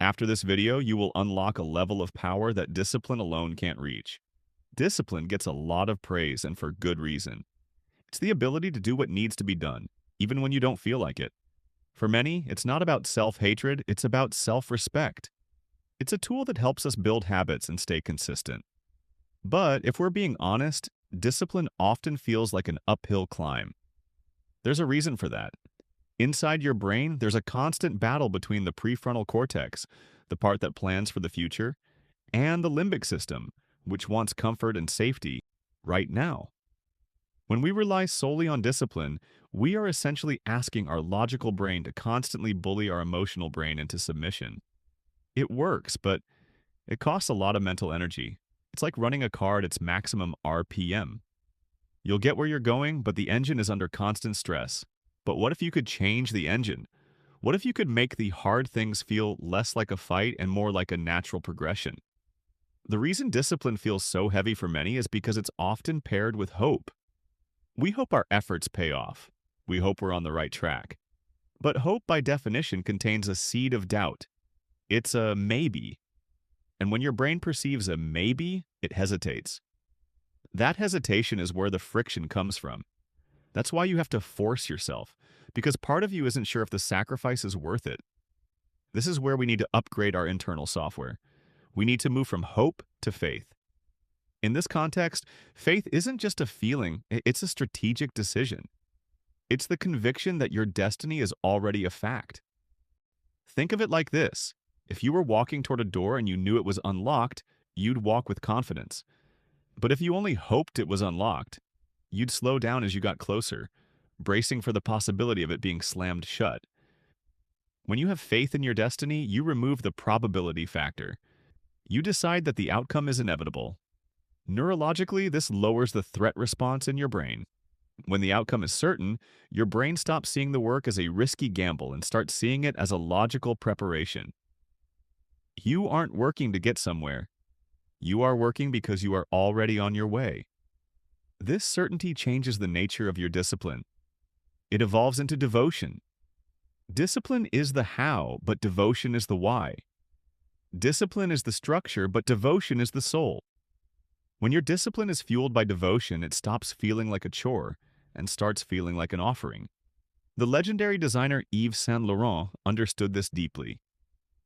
After this video, you will unlock a level of power that discipline alone can't reach. Discipline gets a lot of praise, and for good reason. It's the ability to do what needs to be done, even when you don't feel like it. For many, it's not about self-hatred, it's about self-respect. It's a tool that helps us build habits and stay consistent. But if we're being honest, discipline often feels like an uphill climb. There's a reason for that. Inside your brain, there's a constant battle between the prefrontal cortex, the part that plans for the future, and the limbic system, which wants comfort and safety right now. When we rely solely on discipline, we are essentially asking our logical brain to constantly bully our emotional brain into submission. It works, but it costs a lot of mental energy. It's like running a car at its maximum RPM. You'll get where you're going, but the engine is under constant stress. But what if you could change the engine? What if you could make the hard things feel less like a fight and more like a natural progression? The reason discipline feels so heavy for many is because it's often paired with hope. We hope our efforts pay off. We hope we're on the right track. But hope, by definition, contains a seed of doubt. It's a maybe. And when your brain perceives a maybe, it hesitates. That hesitation is where the friction comes from. That's why you have to force yourself, because part of you isn't sure if the sacrifice is worth it. This is where we need to upgrade our internal software. We need to move from hope to faith. In this context, faith isn't just a feeling, it's a strategic decision. It's the conviction that your destiny is already a fact. Think of it like this. If you were walking toward a door and you knew it was unlocked, you'd walk with confidence. But if you only hoped it was unlocked, you'd slow down as you got closer, bracing for the possibility of it being slammed shut. When you have faith in your destiny, you remove the probability factor. You decide that the outcome is inevitable. Neurologically, this lowers the threat response in your brain. When the outcome is certain, your brain stops seeing the work as a risky gamble and starts seeing it as a logical preparation. You aren't working to get somewhere. You are working because you are already on your way. This certainty changes the nature of your discipline. It evolves into devotion. Discipline is the how, but devotion is the why. Discipline is the structure, but devotion is the soul. When your discipline is fueled by devotion, it stops feeling like a chore and starts feeling like an offering. The legendary designer Yves Saint Laurent understood this deeply.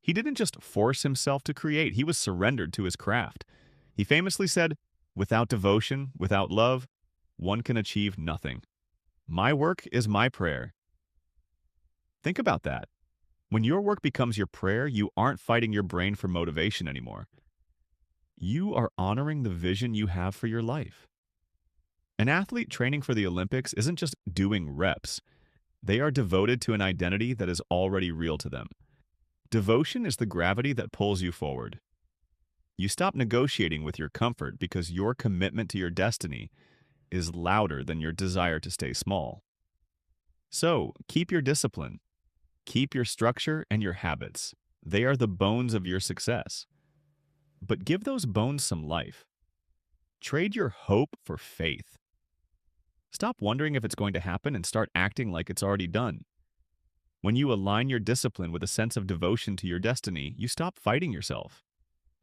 He didn't just force himself to create, he was surrendered to his craft. He famously said, "Without devotion, without love, one can achieve nothing. My work is my prayer." Think about that. When your work becomes your prayer, you aren't fighting your brain for motivation anymore. You are honoring the vision you have for your life. An athlete training for the Olympics isn't just doing reps. They are devoted to an identity that is already real to them. Devotion is the gravity that pulls you forward. You stop negotiating with your comfort because your commitment to your destiny is louder than your desire to stay small. So, keep your discipline. Keep your structure and your habits. They are the bones of your success. But give those bones some life. Trade your hope for faith. Stop wondering if it's going to happen and start acting like it's already done. When you align your discipline with a sense of devotion to your destiny, you stop fighting yourself.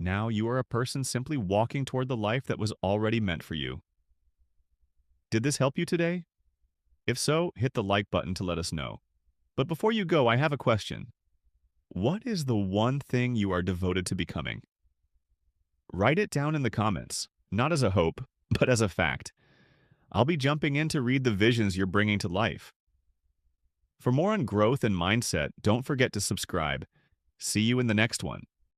Now you are a person simply walking toward the life that was already meant for you. Did this help you today? If so, hit the like button to let us know. But before you go, I have a question. What is the one thing you are devoted to becoming? Write it down in the comments, not as a hope, but as a fact. I'll be jumping in to read the visions you're bringing to life. For more on growth and mindset, don't forget to subscribe. See you in the next one.